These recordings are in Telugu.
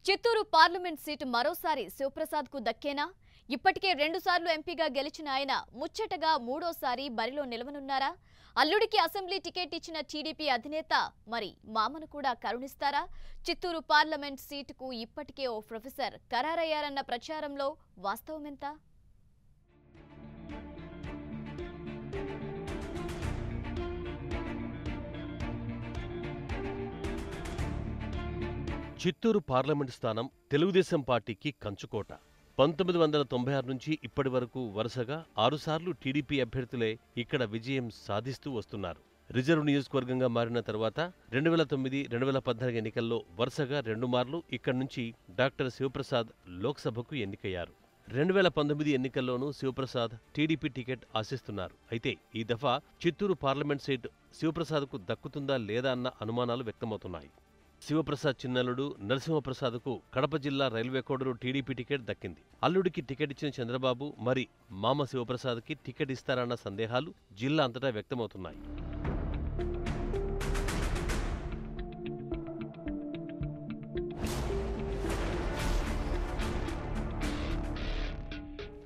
చిత్తూరు పార్లమెంట్ సీటు మరోసారి శివప్రసాద్కు దక్కేనా? ఇప్పటికే 2 సార్లు ఎంపీగా గెలిచిన ఆయన ముచ్చటగా మూడోసారి బరిలో నిలవనున్నారా? అల్లుడికి అసెంబ్లీ టికెట్ ఇచ్చిన టీడీపీ అధినేత మరి మామను కూడా కరుణిస్తారా? చిత్తూరు పార్లమెంట్ సీటుకు ఇప్పటికే ఓ ప్రొఫెసర్ ఖరారయ్యారన్న ప్రచారంలో వాస్తవమెంత? చిత్తూరు పార్లమెంటు స్థానం తెలుగుదేశం పార్టీకి కంచుకోట. 1996 నుంచి ఇప్పటి వరకు వరుసగా 6 సార్లు టీడీపీ అభ్యర్థులే ఇక్కడ విజయం సాధిస్తూ వస్తున్నారు. రిజర్వ్ నియోజకవర్గంగా మారిన తర్వాత 2009, 2014 ఎన్నికల్లో వరుసగా 2 మార్లు ఇక్కడి నుంచి డాక్టర్ శివప్రసాద్ లోక్సభకు ఎన్నికయ్యారు. 2019 ఎన్నికల్లోనూ శివప్రసాద్ టీడీపీ టికెట్ ఆశిస్తున్నారు. అయితే ఈ దఫా చిత్తూరు పార్లమెంట్ సీటు శివప్రసాద్కు దక్కుతుందా లేదా అన్న అనుమానాలు వ్యక్తమవుతున్నాయి. శివప్రసాద్ చిన్నల్లుడు నరసింహప్రసాద్కు కడప జిల్లా రైల్వే కోడూరు టీడీపీ టికెట్ దక్కింది. అల్లుడికి టికెట్ ఇచ్చిన చంద్రబాబు మరి మామ శివప్రసాద్కి టికెట్ ఇస్తారన్న సందేహాలు జిల్లా అంతటా వ్యక్తమవుతున్నాయి.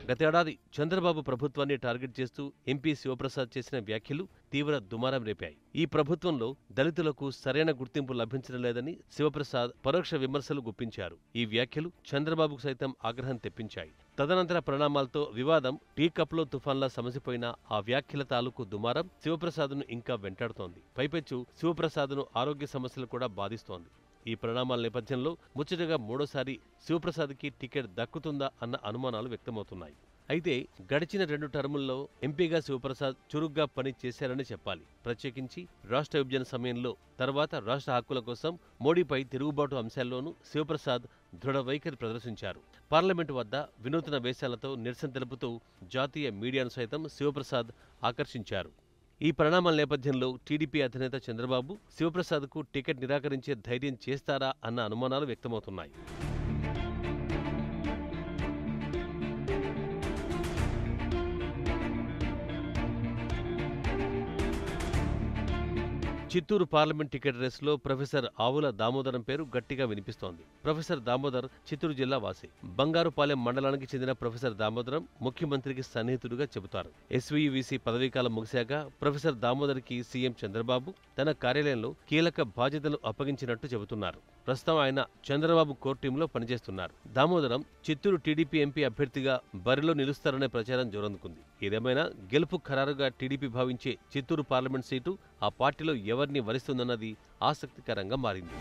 గతేడాది చంద్రబాబు ప్రభుత్వాన్ని టార్గెట్ చేస్తూ ఎంపీ శివప్రసాద్ చేసిన వ్యాఖ్యలు తీవ్ర దుమారం రేపాయి. ఈ ప్రభుత్వంలో దళితులకు సరైన గుర్తింపు లభించడం లేదని శివప్రసాద్ పరోక్ష విమర్శలు గుప్పించారు. ఈ వ్యాఖ్యలు చంద్రబాబుకు సైతం ఆగ్రహం తెప్పించాయి. తదనంతర పరిణామాలతో వివాదం టీ కప్లో తుఫాన్లా సమసిపోయిన ఆ వ్యాఖ్యల తాలూకు దుమారం శివప్రసాద్ను ఇంకా వెంటాడుతోంది. పైపెచ్చు శివప్రసాద్ను ఆరోగ్య సమస్యలు కూడా బాధిస్తోంది. ఈ పరిణామాల నేపథ్యంలో ముచ్చటగా మూడోసారి శివప్రసాద్కి టికెట్ దక్కుతుందా అన్న అనుమానాలు వ్యక్తమవుతున్నాయి. అయితే గడిచిన 2 టర్ముల్లో ఎంపీగా శివప్రసాద్ చురుగ్గా పని చేశారని చెప్పాలి. ప్రత్యేకించి రాష్ట్ర విభజన సమయంలో, తర్వాత రాష్ట్ర హక్కుల కోసం మోడీపై తిరుగుబాటు అంశాల్లోనూ శివప్రసాద్ దృఢ వైఖరి ప్రదర్శించారు. పార్లమెంటు వద్ద వినూత్న వేషాలతో నిరసన తెలుపుతూ జాతీయ మీడియాను సైతం శివప్రసాద్ ఆకర్షించారు. ఈ పరిణామాల నేపథ్యంలో టీడీపీ అధినేత చంద్రబాబు శివప్రసాద్కు టికెట్ నిరాకరించే ధైర్యం చేస్తారా అన్న అనుమానాలు వ్యక్తమవుతున్నాయి. చిత్తూరు పార్లమెంట్ టికెట్ రేసులో ప్రొఫెసర్ ఆవుల దామోదరం పేరు గట్టిగా వినిపిస్తోంది. ప్రొఫెసర్ దామోదర్ చిత్తూరు జిల్లా వాసి. బంగారుపాలెం మండలానికి చెందిన ప్రొఫెసర్ దామోదరం ముఖ్యమంత్రికి సన్నిహితుడుగా చెబుతారు. ఎస్వీయువీసీ పదవీకాలం ముగిశాక ప్రొఫెసర్ దామోదర్కి సీఎం చంద్రబాబు తన కార్యాలయంలో కీలక బాధ్యతలు అప్పగించినట్టు చెబుతున్నారు. ప్రస్తుతం ఆయన చంద్రబాబు కోర్ టీంలో పనిచేస్తున్నారు. దామోదరం చిత్తూరు టీడీపీ ఎంపీ అభ్యర్థిగా బరిలో నిలుస్తారనే ప్రచారం జోరందుకుంది. ఏదేమైనా గెలుపు ఖరారుగా టీడీపీ భావించే చిత్తూరు పార్లమెంట్ సీటు ఆ పార్టీలో ఎవరిని వరిస్తుందన్నది ఆసక్తికరంగా మారింది.